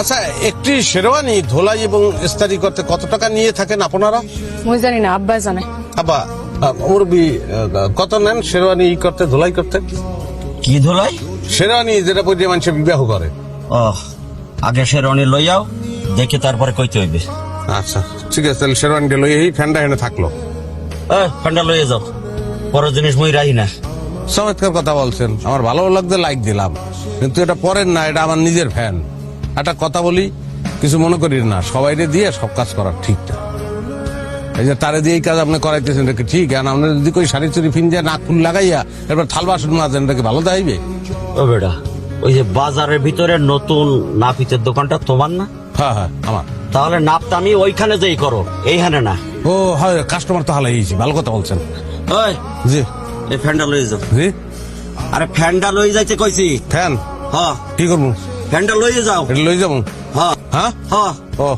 আচ্ছা, একটি শেরওয়ানি ধোলাই এবং ইস্তারি করতে কত টাকা নিয়ে থাকেন আপনারা? মুই জানি না, আব্বা জানে। আব্বা, মুরব্বি কত নেন শেরওয়ানি করতে, ধোলাই করতে? কি ধোলাই? শেরওয়ানি যেটা পরে মানুষের বিবাহ করে। ও, আগে শেরওয়ানি লইয়াও, দেখে তারপরে কইতে হইবে। আচ্ছা ঠিক আছে, তাহলে শেরওয়ানিটা লই এই ফ্যানটা এনে থাকলো। ফ্যানটা লইয়ে যাও, পরের জিনিস মই রাহি না। চমৎকার কথা বলছেন, আমার ভালো লাগছে, লাইক দিলাম। কিন্তু এটা পরের না, এটা আমার নিজের ফ্যান। একটা কথা বলি, কিছু মনে করি না, সবাইরে দিয়ে সব কাজ করা ঠিক না। এই যে তারে দিয়ে এই কাজ আপনি করাইতেছেন, এটা কি ঠিক? আর আপনি যদি কই শাড়ি চুরি ফিনজা নাক ফুল লাগাইয়া এরপর থাল বাসন মাজেন, এটা কি ভালো দাইবে? ও বেটা, ওই যে বাজারের ভিতরে নতুন নাপিতের দোকানটা তোমার না? হ্যাঁ হ্যাঁ, আমার। তাহলে নাপটা আমি ওইখানে যেই করো, এইখানে না। ও হয়, কাস্টমার তো হালাইছি, ভালো কথা বলছেন। ওই, জি এই ফ্যানটা লইয়ে যাও। জি, আরে ফ্যানটা লইয়ে যাইতে কইছি। ফ্যান হ্যাঁ, কি করবো? ফ্যানটা লইয়ে যাও। এটা লই যাবো? হ্যাঁ হ্যাঁ, হ্যাঁ। ও